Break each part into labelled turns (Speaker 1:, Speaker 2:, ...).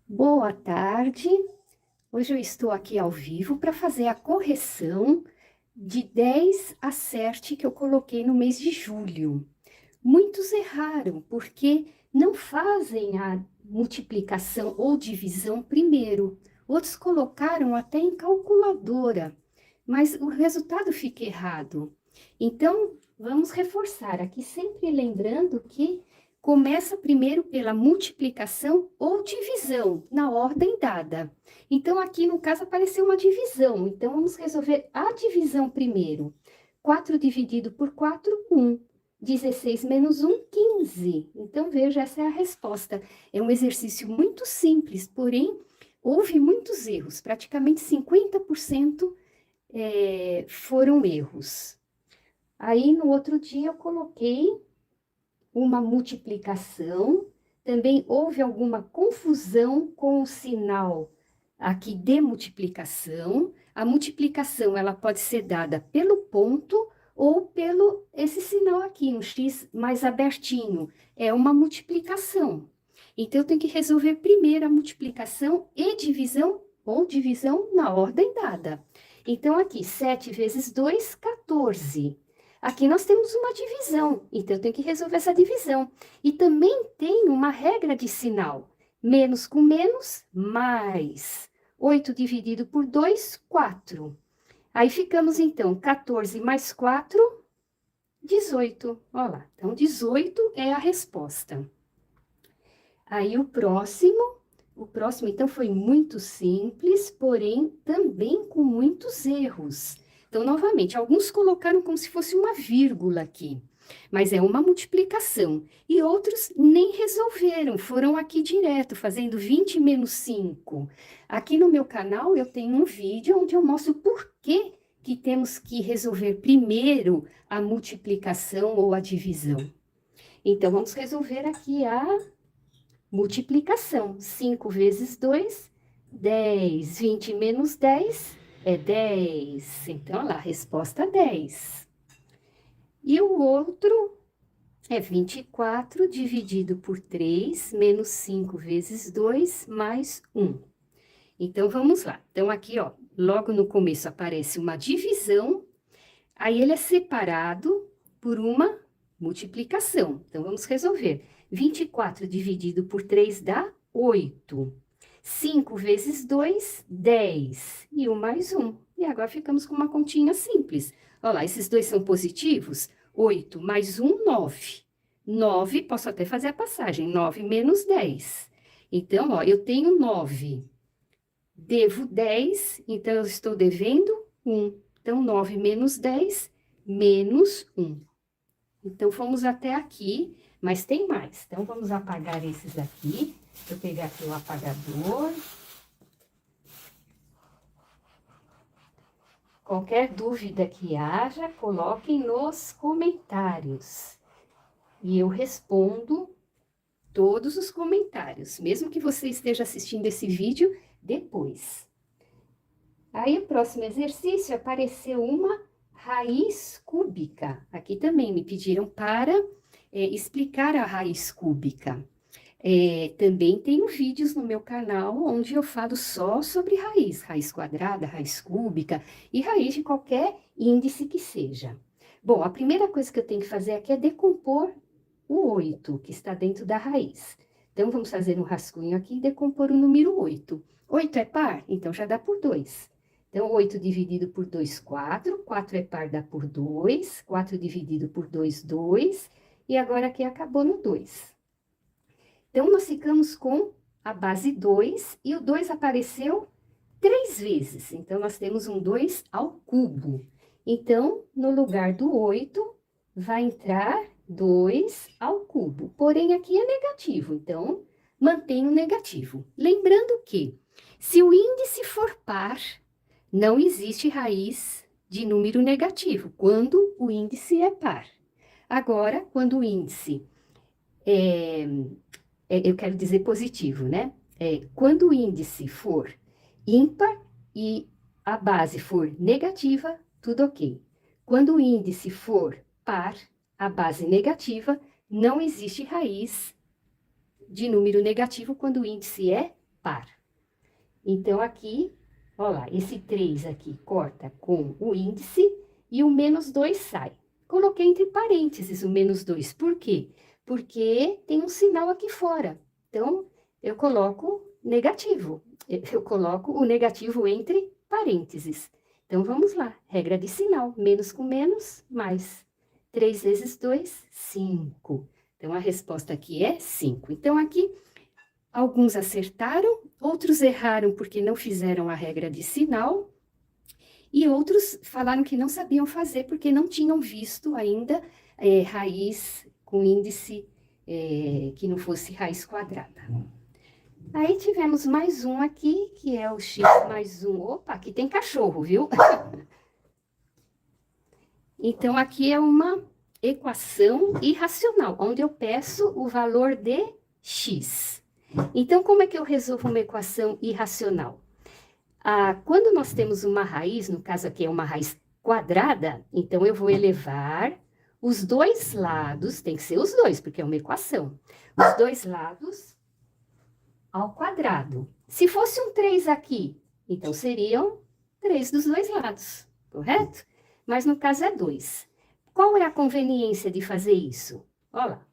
Speaker 1: Boa tarde. Hoje eu estou aqui ao vivo para fazer a correção de 10 acerte que eu coloquei no mês de julho. Muitos erraram porque não fazem a multiplicação ou divisão primeiro. Outros colocaram até em calculadora, mas o resultado fica errado. Então, vamos reforçar aqui, sempre lembrando que começa primeiro pela multiplicação ou divisão, na ordem dada. Então, aqui no caso apareceu uma divisão, então vamos resolver a divisão primeiro. 4 dividido por 4, 1. 16 menos 1, 15. Então, veja, essa é a resposta. É um exercício muito simples, porém, houve muitos erros. Praticamente 50% foram erros. Aí, no outro dia, eu coloquei uma multiplicação. Também houve alguma confusão com o sinal aqui de multiplicação. A multiplicação, ela pode ser dada pelo ponto ou pelo esse sinal aqui, um X mais abertinho. É uma multiplicação. Então, eu tenho que resolver primeiro a multiplicação e divisão ou divisão na ordem dada. Então, aqui, 7 vezes 2, 14. Aqui nós temos uma divisão, então eu tenho que resolver essa divisão. E também tem uma regra de sinal. Menos com menos, mais. 8 dividido por 2, 4. Aí ficamos, então, 14 mais 4, 18. Olha lá, então 18 é a resposta. Aí o próximo, então, foi muito simples, porém também com muitos erros. Então, novamente, alguns colocaram como se fosse uma vírgula aqui, mas é uma multiplicação. E outros nem resolveram, foram aqui direto, fazendo 20 menos 5. Aqui no meu canal eu tenho um vídeo onde eu mostro por que temos que resolver primeiro a multiplicação ou a divisão. Então, vamos resolver aqui a multiplicação. 5 vezes 2, 10. 20 menos 10 é 10. Então, olha lá, resposta 10. E o outro é 24 dividido por 3, menos 5 vezes 2, mais 1. Então, vamos lá. Então, aqui, ó, logo no começo aparece uma divisão, aí ele é separado por uma multiplicação. Então, vamos resolver. 24 dividido por 3 dá 8. 5 vezes 2, 10. E 1 mais 1. E agora ficamos com uma continha simples. Olha lá, esses dois são positivos. 8 mais 1, 9. 9, posso até fazer a passagem. 9 menos 10. Então, ó, eu tenho 9. Devo 10, então eu estou devendo 1. Então, 9 menos 10, menos 1. Então, fomos até aqui, mas tem mais. Então, vamos apagar esses aqui. Eu pegar aqui o apagador. Qualquer dúvida que haja, coloquem nos comentários. E eu respondo todos os comentários, mesmo que você esteja assistindo esse vídeo depois. Aí, o próximo exercício, apareceu uma raiz cúbica. Aqui também me pediram para explicar a raiz cúbica. Também tenho vídeos no meu canal onde eu falo só sobre raiz, raiz quadrada, raiz cúbica e raiz de qualquer índice que seja. Bom, a primeira coisa que eu tenho que fazer aqui é decompor o 8, que está dentro da raiz. Então, vamos fazer um rascunho aqui e decompor o número 8. 8 é par? Então, já dá por 2. Então, 8 dividido por 2, 4. 4 é par, dá por 2. 4 dividido por 2, 2. E agora aqui acabou no 2. Então, nós ficamos com a base 2 e o 2 apareceu 3 vezes. Então, nós temos um 2 ao cubo. Então, no lugar do 8, vai entrar 2 ao cubo. Porém, aqui é negativo, então, mantém o negativo. Lembrando que, se o índice for par, não existe raiz de número negativo, quando o índice é par. Agora, quando o índice eu quero dizer positivo, né? Quando o índice for ímpar e a base for negativa, tudo ok. Quando o índice for par, a base negativa, não existe raiz de número negativo quando o índice é par. Então, aqui, ó lá, esse 3 aqui corta com o índice e o menos 2 sai. Coloquei entre parênteses o menos 2. Por quê? Porque tem um sinal aqui fora. Então, eu coloco negativo. Eu coloco o negativo entre parênteses. Então, vamos lá. Regra de sinal. Menos com menos, mais. 3 vezes 2, 5. Então, a resposta aqui é 5. Então, aqui, alguns acertaram, outros erraram porque não fizeram a regra de sinal, e outros falaram que não sabiam fazer porque não tinham visto ainda raiz com índice que não fosse raiz quadrada. Aí tivemos mais um aqui, que é o x mais 1. Opa, aqui tem cachorro, viu? Então, aqui é uma equação irracional, onde eu peço o valor de x. Então, como é que eu resolvo uma equação irracional? Quando nós temos uma raiz, no caso aqui é uma raiz quadrada, então eu vou elevar os dois lados, tem que ser os dois, porque é uma equação, os dois lados ao quadrado. Se fosse um 3 aqui, então seriam 3 dos dois lados, correto? Mas no caso é 2. Qual é a conveniência de fazer isso? Olha lá,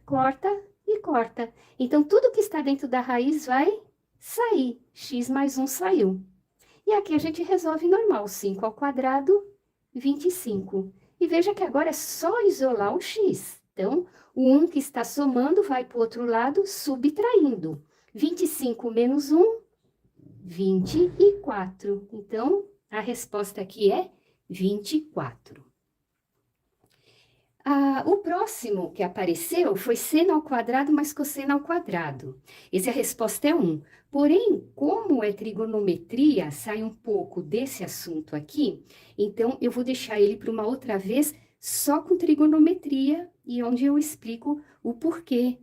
Speaker 1: corta e corta. Então, tudo que está dentro da raiz vai sair. X mais 1 saiu. E aqui a gente resolve normal. 5 ao quadrado, 25. E veja que agora é só isolar o x. Então, o 1 que está somando vai para o outro lado, subtraindo. 25 menos 1, 24. Então, a resposta aqui é 24. O próximo que apareceu foi seno ao quadrado mais cosseno ao quadrado. Essa a resposta é 1. Porém, como é trigonometria, sai um pouco desse assunto aqui, então eu vou deixar ele para uma outra vez só com trigonometria e onde eu explico o porquê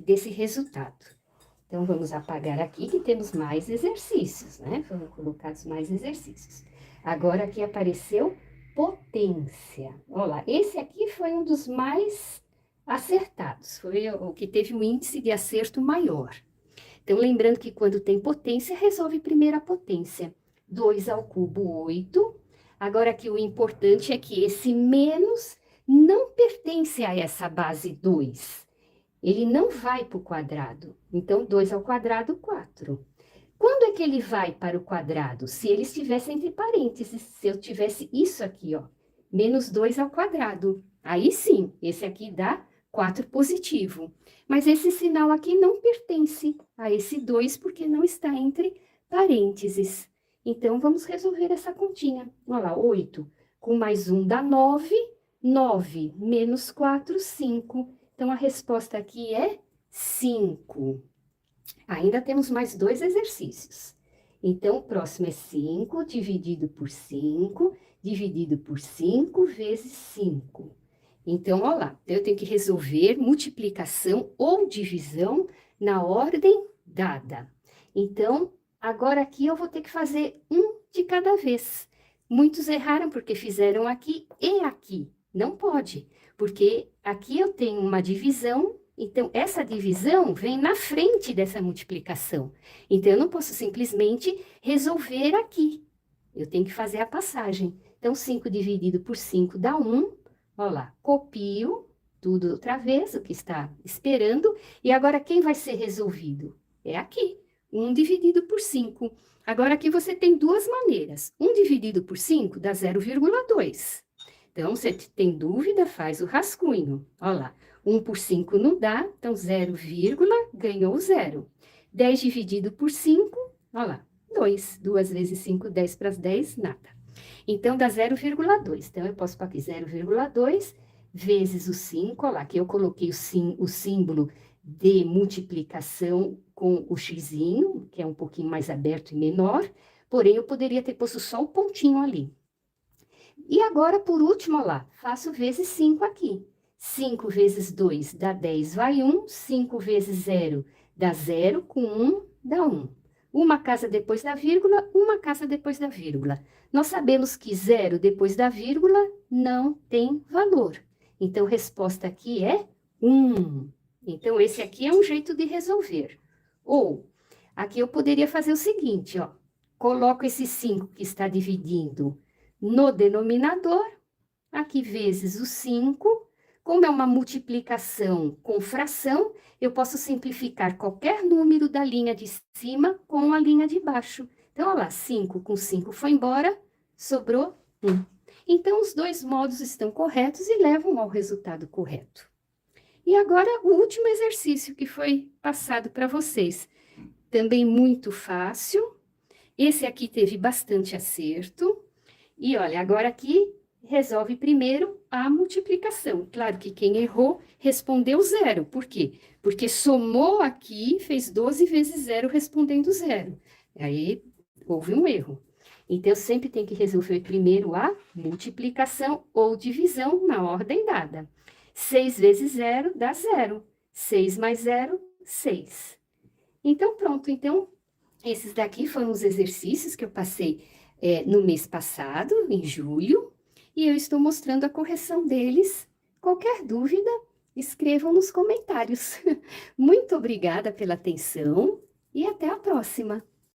Speaker 1: desse resultado. Então, vamos apagar aqui que temos mais exercícios, né? Foram colocados mais exercícios. Agora aqui apareceu potência. Olha lá, esse aqui foi um dos mais acertados, foi o que teve um índice de acerto maior. Então, lembrando que quando tem potência, resolve primeiro a potência. 2 ao cubo, 8. Agora, aqui o importante é que esse menos não pertence a essa base 2. Ele não vai para o quadrado. Então, 2 ao quadrado, 4. Quando é que ele vai para o quadrado? Se ele estivesse entre parênteses, se eu tivesse isso aqui, ó, menos 2 ao quadrado. Aí sim, esse aqui dá 4 positivo. Mas esse sinal aqui não pertence a esse 2, porque não está entre parênteses. Então, vamos resolver essa continha. Olha lá, 8 com mais 1 dá 9. 9 menos 4, 5. Então, a resposta aqui é 5. Ainda temos mais 2 exercícios. Então, o próximo é 5 dividido por 5, dividido por 5 vezes 5. Então, olha lá, eu tenho que resolver multiplicação ou divisão na ordem dada. Então, agora aqui eu vou ter que fazer um de cada vez. Muitos erraram porque fizeram aqui e aqui. Não pode, porque aqui eu tenho uma divisão. Então, essa divisão vem na frente dessa multiplicação. Então, eu não posso simplesmente resolver aqui. Eu tenho que fazer a passagem. Então, 5 dividido por 5 dá 1. Olha lá, copio tudo outra vez, o que está esperando. E agora, quem vai ser resolvido? É aqui, 1 dividido por 5. Agora, aqui você tem duas maneiras. 1 dividido por 5 dá 0,2. Então, se tem dúvida, faz o rascunho. Olha lá. 1 por 5 não dá, então 0, ganhou 0. 10 dividido por 5, olha lá, 2. 2 vezes 5, 10 para as 10, nada. Então, dá 0,2. Então, eu posso pôr aqui 0,2 vezes o 5, olha lá, que eu coloquei o símbolo de multiplicação com o xizinho, que é um pouquinho mais aberto e menor, porém, eu poderia ter posto só o pontinho ali. E agora, por último, olha lá, faço vezes 5 aqui. 5 vezes 2 dá 10, vai 1. 5 vezes 0 dá 0, com 1 dá 1. Uma casa depois da vírgula, uma casa depois da vírgula. Nós sabemos que 0 depois da vírgula não tem valor. Então, a resposta aqui é 1. Então, esse aqui é um jeito de resolver. Ou, Aqui eu poderia fazer o seguinte, ó. Coloco esse 5 que está dividindo no denominador, aqui vezes o 5. Como é uma multiplicação com fração, eu posso simplificar qualquer número da linha de cima com a linha de baixo. Então, olha lá, 5 com 5 foi embora, sobrou 1. Então, os dois modos estão corretos e levam ao resultado correto. E agora, o último exercício que foi passado para vocês. Também muito fácil. Esse aqui teve bastante acerto. E olha, agora aqui resolve primeiro a multiplicação. Claro que quem errou respondeu 0. Por quê? Porque somou aqui, fez 12 vezes 0 respondendo 0. Aí houve um erro. Então, sempre tem que resolver primeiro a multiplicação ou divisão na ordem dada. 6 vezes 0 dá 0. 6 mais 0, 6. Então, pronto. Então, esses daqui foram os exercícios que eu passei no mês passado, em julho, e eu estou mostrando a correção deles. Qualquer dúvida, escrevam nos comentários. Muito obrigada pela atenção e até a próxima!